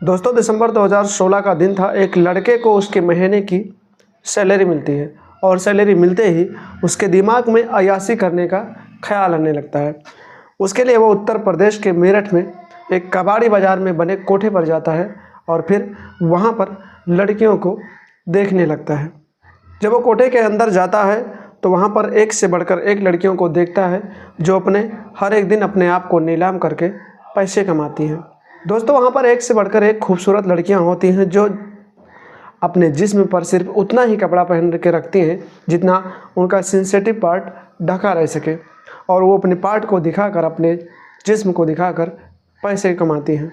दोस्तों दिसंबर 2016 का दिन था। एक लड़के को उसके महीने की सैलरी मिलती है और सैलरी मिलते ही उसके दिमाग में अय्याशी करने का ख्याल आने लगता है। उसके लिए वो उत्तर प्रदेश के मेरठ में एक कबाड़ी बाज़ार में बने कोठे पर जाता है और फिर वहाँ पर लड़कियों को देखने लगता है। जब वो कोठे के अंदर जाता है तो वहाँ पर एक से बढ़कर एक लड़कियों को देखता है जो हर एक दिन अपने आप को नीलाम करके पैसे कमाती हैं। दोस्तों वहाँ पर एक से बढ़कर एक खूबसूरत लड़कियाँ होती हैं जो अपने जिस्म पर सिर्फ उतना ही कपड़ा पहन के रखती हैं जितना उनका सेंसिटिव पार्ट ढका रह सके, और वो अपने पार्ट को दिखाकर, अपने जिस्म को दिखाकर पैसे कमाती हैं।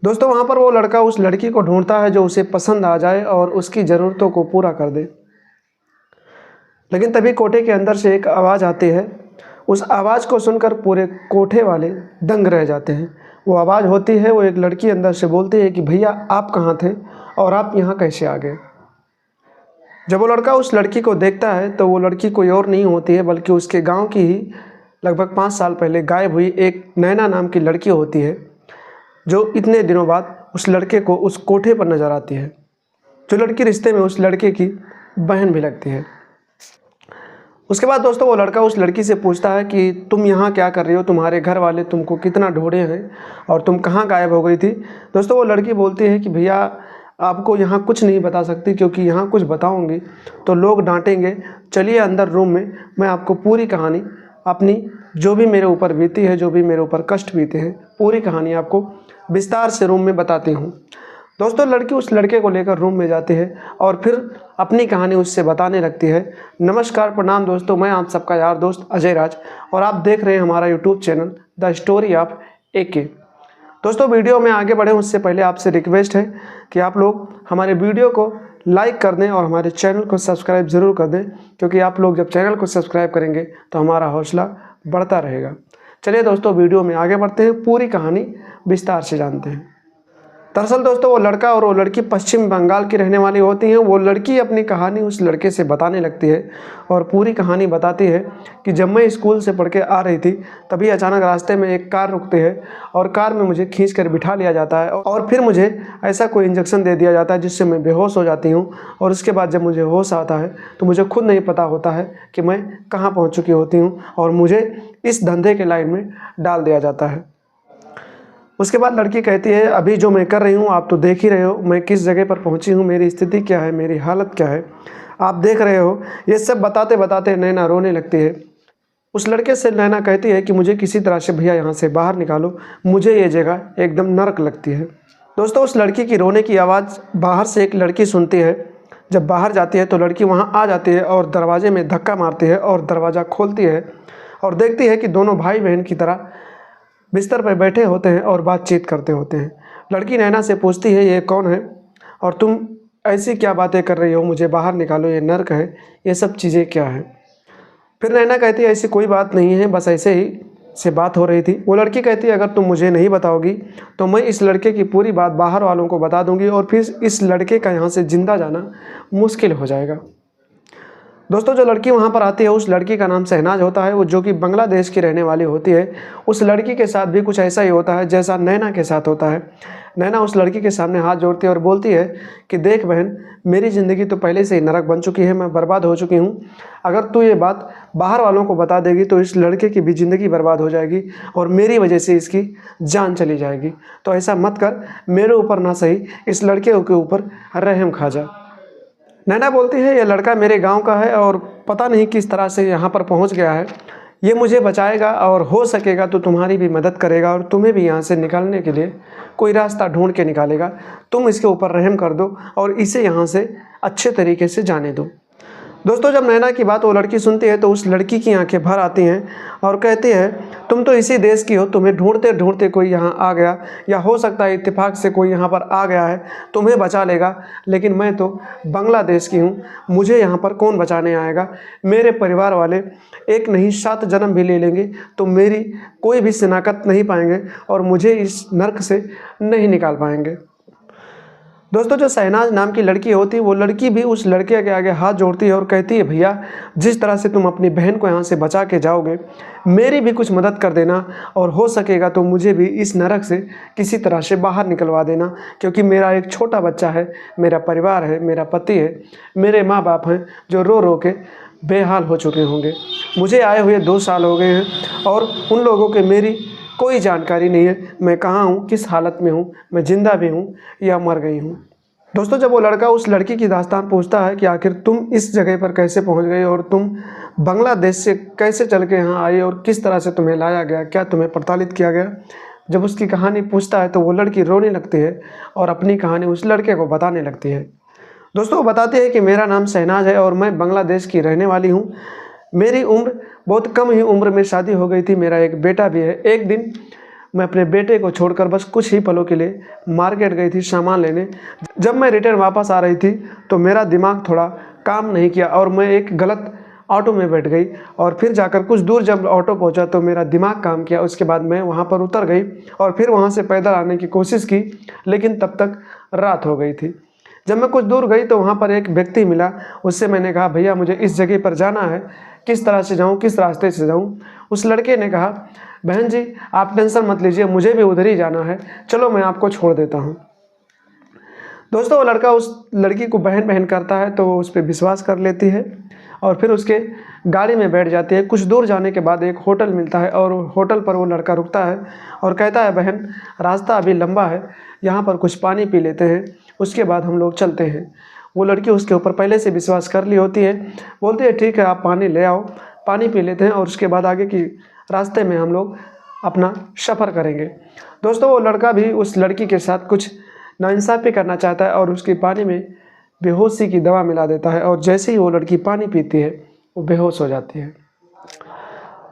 दोस्तों वहाँ पर वो लड़का उस लड़की को ढूंढता है जो उसे पसंद आ जाए और उसकी ज़रूरतों को पूरा कर दे। लेकिन तभी कोठे के अंदर से एक आवाज़ आती है। उस आवाज़ को सुनकर पूरे कोठे वाले दंग रह जाते हैं। वो आवाज़ होती है, वो एक लड़की अंदर से बोलती है कि भैया आप कहाँ थे और आप यहाँ कैसे आ गए। जब वो लड़का उस लड़की को देखता है तो वो लड़की कोई और नहीं होती है बल्कि उसके गांव की ही लगभग 5 साल पहले गायब हुई एक नैना नाम की लड़की होती है, जो इतने दिनों बाद उस लड़के को उस कोठे पर नज़र आती है। जो लड़की रिश्ते में उस लड़के की बहन भी लगती है। उसके बाद दोस्तों वो लड़का उस लड़की से पूछता है कि तुम यहाँ क्या कर रही हो, तुम्हारे घर वाले तुमको कितना ढूंढे हैं और तुम कहाँ गायब हो गई थी। दोस्तों वो लड़की बोलती है कि भैया आपको यहाँ कुछ नहीं बता सकती, क्योंकि यहाँ कुछ बताऊँगी तो लोग डांटेंगे। चलिए अंदर रूम में, मैं आपको पूरी कहानी अपनी जो भी मेरे ऊपर बीती है, जो भी मेरे ऊपर कष्ट बीते हैं, पूरी कहानी आपको विस्तार से रूम में बताती हूँ। दोस्तों लड़की उस लड़के को लेकर रूम में जाती है और फिर अपनी कहानी उससे बताने लगती है। नमस्कार, प्रणाम दोस्तों, मैं आप सबका यार दोस्त अजय राज और आप देख रहे हैं हमारा YouTube channel the story of AK। दोस्तों वीडियो में आगे बढ़ें उससे पहले आपसे रिक्वेस्ट है कि आप लोग हमारे वीडियो को लाइक कर दें और हमारे चैनल को सब्सक्राइब ज़रूर कर दें, क्योंकि आप लोग जब चैनल को सब्सक्राइब करेंगे तो हमारा हौसला बढ़ता रहेगा। चलिए दोस्तों वीडियो में आगे बढ़ते हैं, पूरी कहानी विस्तार से जानते हैं। दरअसल दोस्तों वो लड़का और वो लड़की पश्चिम बंगाल की रहने वाली होती हैं। वो लड़की अपनी कहानी उस लड़के से बताने लगती है और पूरी कहानी बताती है कि जब मैं स्कूल से पढ़ के आ रही थी तभी अचानक रास्ते में एक कार रुकती है और कार में मुझे खींच कर बिठा लिया जाता है और फिर मुझे ऐसा कोई इंजेक्शन दे दिया जाता है जिससे मैं बेहोश हो जाती हूँ। और उसके बाद जब मुझे होश आता है तो मुझे खुद नहीं पता होता है कि मैं कहाँ पहुँच चुकी होती हूँ और मुझे इस धंधे के लाइन में डाल दिया जाता है। उसके बाद लड़की कहती है अभी जो मैं कर रही हूँ आप तो देख ही रहे हो, मैं किस जगह पर पहुँची हूँ, मेरी स्थिति क्या है, मेरी हालत क्या है, आप देख रहे हो। ये सब बताते बताते नैना रोने लगती है। उस लड़के से नैना कहती है कि मुझे किसी तरह से भैया यहाँ से बाहर निकालो, मुझे ये जगह एकदम नरक लगती है। दोस्तों उस लड़की की रोने की आवाज़ बाहर से एक लड़की सुनती है। जब बाहर जाती है तो लड़की वहाँ आ जाती है और दरवाजे में धक्का मारती है और दरवाज़ा खोलती है और देखती है कि दोनों भाई बहन की तरह बिस्तर पर बैठे होते हैं और बातचीत करते होते हैं। लड़की नैना से पूछती है ये कौन है और तुम ऐसी क्या बातें कर रही हो, मुझे बाहर निकालो, ये नर्क है, ये सब चीज़ें क्या है। फिर नैना कहती है ऐसी कोई बात नहीं है, बस ऐसे ही से बात हो रही थी। वो लड़की कहती है अगर तुम मुझे नहीं बताओगी तो मैं इस लड़के की पूरी बात बाहर वालों को बता दूंगी और फिर इस लड़के का यहाँ से ज़िंदा जाना मुश्किल हो जाएगा। दोस्तों जो लड़की वहाँ पर आती है उस लड़की का नाम शहनाज होता है, वो जो कि बांग्लादेश की रहने वाली होती है। उस लड़की के साथ भी कुछ ऐसा ही होता है जैसा नैना के साथ होता है। नैना उस लड़की के सामने हाथ जोड़ती है और बोलती है कि देख बहन, मेरी ज़िंदगी तो पहले से ही नरक बन चुकी है, मैं बर्बाद हो चुकी हूँ। अगर तू ये बात बाहर वालों को बता देगी तो इस लड़के की भी ज़िंदगी बर्बाद हो जाएगी और मेरी वजह से इसकी जान चली जाएगी। तो ऐसा मत कर, मेरे ऊपर ना सही इस लड़के के ऊपर रहम खा जा। नैना बोलती है ये लड़का मेरे गांव का है और पता नहीं किस तरह से यहाँ पर पहुँच गया है, ये मुझे बचाएगा और हो सकेगा तो तुम्हारी भी मदद करेगा और तुम्हें भी यहाँ से निकालने के लिए कोई रास्ता ढूंढ के निकालेगा। तुम इसके ऊपर रहम कर दो और इसे यहाँ से अच्छे तरीके से जाने दो। दोस्तों जब नैना की बात वो लड़की सुनती है तो उस लड़की की आंखें भर आती हैं और कहती है तुम तो इसी देश की हो, तुम्हें ढूंढते ढूंढते कोई यहाँ आ गया, या हो सकता है इत्तेफाक से कोई यहाँ पर आ गया है, तुम्हें बचा लेगा, लेकिन मैं तो बांग्लादेश की हूँ, मुझे यहाँ पर कौन बचाने आएगा। मेरे परिवार वाले एक नहीं 7 जन्म भी ले लेंगे तो मेरी कोई भी शिनाख्त नहीं पाएंगे और मुझे इस नर्क से नहीं निकाल पाएंगे। दोस्तों जो शहनाज नाम की लड़की होती है, वो लड़की भी उस लड़के के आगे हाथ जोड़ती है और कहती है, भैया जिस तरह से तुम अपनी बहन को यहाँ से बचा के जाओगे, मेरी भी कुछ मदद कर देना, और हो सकेगा तो मुझे भी इस नरक से किसी तरह से बाहर निकलवा देना, क्योंकि मेरा एक छोटा बच्चा है, मेरा परिवार है, मेरा पति है, मेरे माँ बाप हैं जो रो रो के बेहाल हो चुके होंगे। मुझे आए हुए 2 साल हो गए हैं और उन लोगों के मेरी कोई जानकारी नहीं है, मैं कहाँ हूँ, किस हालत में हूँ, मैं ज़िंदा भी हूँ या मर गई हूँ। दोस्तों जब वो लड़का उस लड़की की दास्तान पूछता है कि आखिर तुम इस जगह पर कैसे पहुँच गई और तुम बांग्लादेश से कैसे चल के यहाँ आई और किस तरह से तुम्हें लाया गया, क्या तुम्हें प्रताड़ित किया गया, जब उसकी कहानी पूछता है तो वो लड़की रोने लगती है और अपनी कहानी उस लड़के को बताने लगती है। दोस्तों वो बताती है कि मेरा नाम शहनाज है और मैं बांग्लादेश की रहने वाली हूँ। मेरी उम्र बहुत कम ही उम्र में शादी हो गई थी, मेरा एक बेटा भी है। एक दिन मैं अपने बेटे को छोड़कर बस कुछ ही पलों के लिए मार्केट गई थी सामान लेने। जब मैं रिटर्न वापस आ रही थी तो मेरा दिमाग थोड़ा काम नहीं किया और मैं एक गलत ऑटो में बैठ गई, और फिर जाकर कुछ दूर जब ऑटो पहुंचा तो मेरा दिमाग काम किया। उसके बाद मैं वहां पर उतर गई और फिर वहां से पैदल आने की कोशिश की, लेकिन तब तक रात हो गई थी। जब मैं कुछ दूर गई तो वहाँ पर एक व्यक्ति मिला, उससे मैंने कहा, भैया मुझे इस जगह पर जाना है, किस तरह से जाऊँ, किस रास्ते से जाऊँ। उस लड़के ने कहा, बहन जी आप टेंशन मत लीजिए, मुझे भी उधर ही जाना है, चलो मैं आपको छोड़ देता हूँ। दोस्तों वो लड़का उस लड़की को बहन बहन करता है तो वो उस पर विश्वास कर लेती है और फिर उसके गाड़ी में बैठ जाती है। कुछ दूर जाने के बाद एक होटल मिलता है और होटल पर वो लड़का रुकता है और कहता है, बहन रास्ता अभी लंबा है, यहाँ पर कुछ पानी पी लेते हैं, उसके बाद हम लोग चलते हैं। वो लड़की उसके ऊपर पहले से विश्वास कर ली होती है, बोलती है ठीक है आप पानी ले आओ, पानी पी लेते हैं और उसके बाद आगे की रास्ते में हम लोग अपना सफ़र करेंगे। दोस्तों वो लड़का भी उस लड़की के साथ कुछ नाइंसाफ़ी करना चाहता है और उसकी पानी में बेहोशी की दवा मिला देता है, और जैसे ही वो लड़की पानी पीती है वो बेहोश हो जाती है।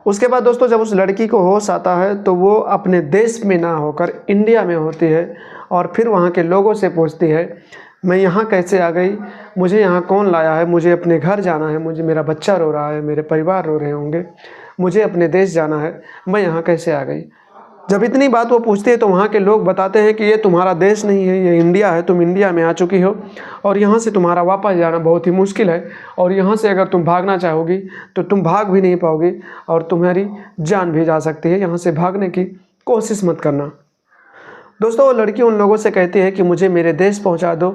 उसके बाद दोस्तों जब उस लड़की को होश आता है तो वो अपने देश में ना होकर इंडिया में होती है और फिर वहाँ के लोगों से पूछती है, मैं यहाँ कैसे आ गई, मुझे यहाँ कौन लाया है, मुझे अपने घर जाना है, मुझे मेरा बच्चा रो रहा है, मेरे परिवार रो रहे होंगे, मुझे अपने देश जाना है, मैं यहाँ कैसे आ गई। जब इतनी बात वो पूछती है तो वहाँ के लोग बताते हैं कि ये तुम्हारा देश नहीं है, ये इंडिया है, तुम इंडिया में आ चुकी हो और यहाँ से तुम्हारा वापस जाना बहुत ही मुश्किल है, और यहाँ से अगर तुम भागना चाहोगी तो तुम भाग भी नहीं पाओगी और तुम्हारी जान भी जा सकती है, यहाँ से भागने की कोशिश मत करना। दोस्तों वो लड़की उन लोगों से कहती है कि मुझे मेरे देश पहुँचा दो,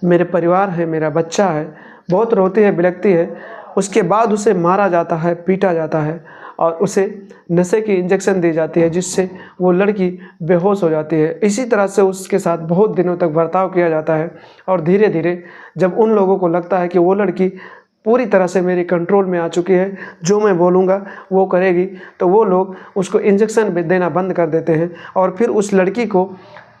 मेरे परिवार है, मेरा बच्चा है। बहुत रोती है, बिलखती है। उसके बाद उसे मारा जाता है, पीटा जाता है और उसे नशे की इंजेक्शन दी जाती है जिससे वो लड़की बेहोश हो जाती है। इसी तरह से उसके साथ बहुत दिनों तक बर्ताव किया जाता है और धीरे धीरे जब उन लोगों को लगता है कि वो लड़की पूरी तरह से मेरे कंट्रोल में आ चुकी है, जो मैं बोलूँगा वो करेगी, तो वो लोग उसको इंजेक्शन देना बंद कर देते हैं और फिर उस लड़की को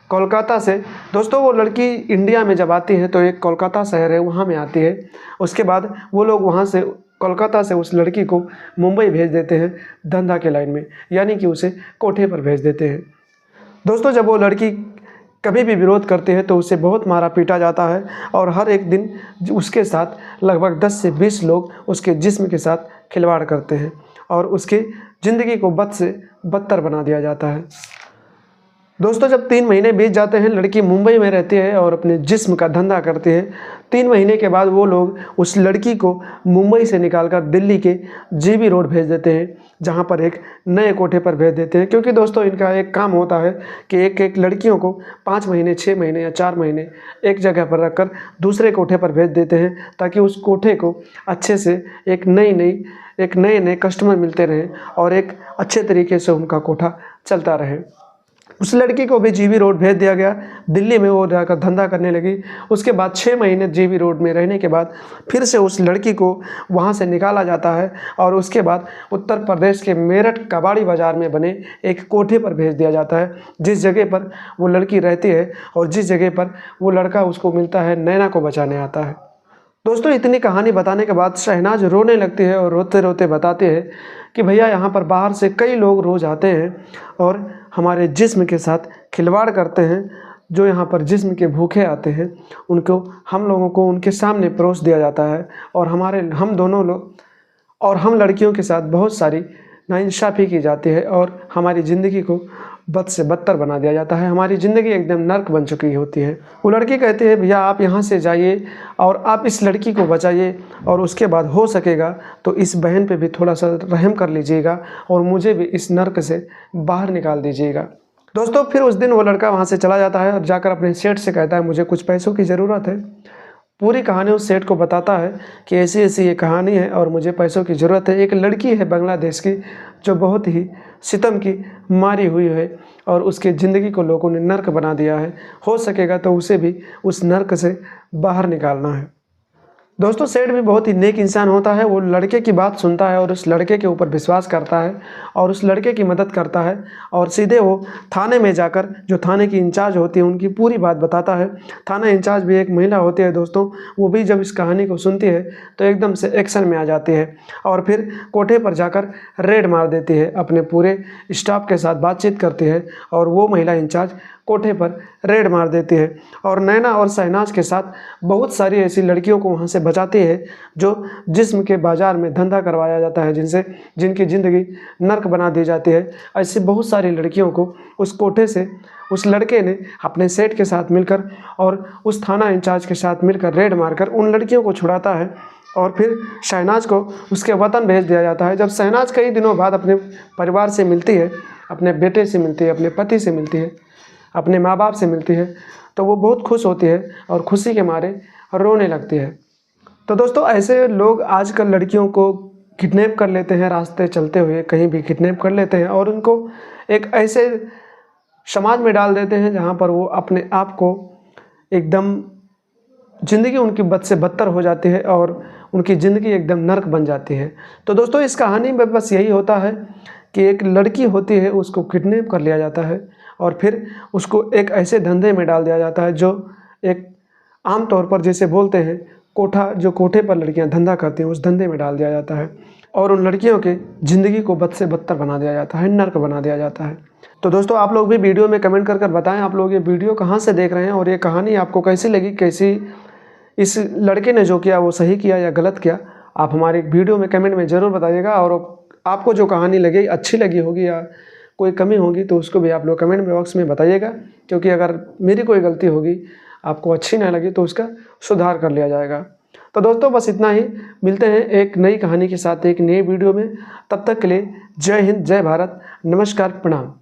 कोलकाता से, दोस्तों वो लड़की इंडिया में जब आती है तो एक कोलकाता शहर है वहाँ में आती है। उसके बाद वो लोग वहाँ से कोलकाता से उस लड़की को मुंबई भेज देते हैं धंधा के लाइन में, यानी कि उसे कोठे पर भेज देते हैं। दोस्तों जब वो लड़की कभी भी विरोध करती है तो उसे बहुत मारा पीटा जाता है और हर एक दिन उसके साथ लगभग 10 से 20 लोग उसके जिस्म के साथ खिलवाड़ करते हैं और उसकी ज़िंदगी को बद से बदतर बना दिया जाता है। दोस्तों जब 3 महीने बीत जाते हैं, लड़की मुंबई में रहती है और अपने जिस्म का धंधा करती है। 3 महीने के बाद वो लोग उस लड़की को मुंबई से निकालकर दिल्ली के जीबी रोड भेज देते हैं, जहां पर एक नए कोठे पर भेज देते हैं, क्योंकि दोस्तों इनका एक काम होता है कि एक एक लड़कियों को 5 महीने, 6 महीने या 4 महीने एक जगह पर रखकर दूसरे कोठे पर भेज देते हैं, ताकि उस कोठे को अच्छे से एक नए कस्टमर मिलते रहें और एक अच्छे तरीके से उनका कोठा चलता रहे। उस लड़की को भी जीबी रोड भेज दिया गया। दिल्ली में वो जाकर धंधा करने लगी। उसके बाद 6 महीने जीबी रोड में रहने के बाद फिर से उस लड़की को वहाँ से निकाला जाता है और उसके बाद उत्तर प्रदेश के मेरठ कबाड़ी बाज़ार में बने एक कोठे पर भेज दिया जाता है, जिस जगह पर वो लड़की रहती है और जिस जगह पर वो लड़का उसको मिलता है, नैना को बचाने आता है। दोस्तों इतनी कहानी बताने के बाद शहनाज रोने लगती है और रोते रोते बताती है कि भैया यहाँ पर बाहर से कई लोग रोज़ आते हैं और हमारे जिस्म के साथ खिलवाड़ करते हैं। जो यहाँ पर जिस्म के भूखे आते हैं उनको हम लोगों को उनके सामने परोस दिया जाता है और हम लड़कियों के साथ बहुत सारी नाइंसाफ़ी की जाती है और हमारी ज़िंदगी को बद से बदतर बना दिया जाता है। हमारी ज़िंदगी एकदम नर्क बन चुकी होती है। वो लड़की कहती है भैया आप यहाँ से जाइए और आप इस लड़की को बचाइए, और उसके बाद हो सकेगा तो इस बहन पे भी थोड़ा सा रहम कर लीजिएगा और मुझे भी इस नर्क से बाहर निकाल दीजिएगा। दोस्तों फिर उस दिन वो लड़का वहाँ से चला जाता है और जाकर अपने सेठ से कहता है मुझे कुछ पैसों की ज़रूरत है। पूरी कहानी उस सेठ को बताता है कि ऐसी ऐसी ये कहानी है और मुझे पैसों की ज़रूरत है। एक लड़की है बांग्लादेश की जो बहुत ही सितम की मारी हुई है और उसकी ज़िंदगी को लोगों ने नर्क बना दिया है। हो सकेगा तो उसे भी उस नर्क से बाहर निकालना है। दोस्तों सेठ भी बहुत ही नेक इंसान होता है। वो लड़के की बात सुनता है और उस लड़के के ऊपर विश्वास करता है और उस लड़के की मदद करता है और सीधे वो थाने में जाकर जो थाने की इंचार्ज होती है उनकी पूरी बात बताता है। थाना इंचार्ज भी एक महिला होती है दोस्तों, वो भी जब इस कहानी को सुनती है तो एकदम से एक्शन में आ जाती है और फिर कोठे पर जाकर रेड मार देती है। अपने पूरे स्टाफ के साथ बातचीत करती है और वो महिला इंचार्ज कोठे पर रेड मार देती है और नैना और शहनाज के साथ बहुत सारी ऐसी लड़कियों को वहाँ से बचाती है जो जिस्म के बाज़ार में धंधा करवाया जाता है, जिनकी ज़िंदगी नर्क बना दी जाती है। ऐसी बहुत सारी लड़कियों को उस कोठे से उस लड़के ने अपने सेठ के साथ मिलकर और उस थाना इंचार्ज के साथ मिलकर रेड मारकर उन लड़कियों को छुड़ाता है और फिर शहनाज को उसके वतन भेज दिया जाता है। जब शहनाज कई दिनों बाद अपने परिवार से मिलती है, अपने बेटे से मिलती है, अपने पति से मिलती है, अपने माँ बाप से मिलती है, तो वो बहुत खुश होती है और खुशी के मारे रोने लगती है। तो दोस्तों ऐसे लोग आजकल लड़कियों को किडनैप कर लेते हैं, रास्ते चलते हुए कहीं भी किडनैप कर लेते हैं और उनको एक ऐसे समाज में डाल देते हैं जहाँ पर वो अपने आप को एकदम ज़िंदगी उनकी बद से बदतर हो जाती है और उनकी ज़िंदगी एकदम नर्क बन जाती है। तो दोस्तों इस कहानी में बस यही होता है कि एक लड़की होती है, उसको किडनैप कर लिया जाता है और फिर उसको एक ऐसे धंधे में डाल दिया जाता है जो एक आम तौर पर जैसे बोलते हैं कोठा, जो कोठे पर लड़कियां धंधा करती हैं उस धंधे में डाल दिया जाता है और उन लड़कियों के ज़िंदगी को बद से बदतर बना दिया जाता है, नर्क बना दिया जाता है। तो दोस्तों आप लोग भी वीडियो में कमेंट कर बताएं आप लोग ये वीडियो कहाँ से देख रहे हैं और ये कहानी आपको कैसी लगी, कैसी इस लड़के ने जो किया वो सही किया या गलत किया, आप हमारे वीडियो में कमेंट में ज़रूर बताइएगा। और आपको जो कहानी लगी अच्छी लगी होगी या कोई कमी होगी तो उसको भी आप लोग कमेंट बॉक्स में बताइएगा, क्योंकि अगर मेरी कोई गलती होगी आपको अच्छी ना लगी तो उसका सुधार कर लिया जाएगा। तो दोस्तों बस इतना ही, मिलते हैं एक नई कहानी के साथ एक नई वीडियो में। तब तक के लिए जय हिंद, जय भारत, नमस्कार, प्रणाम।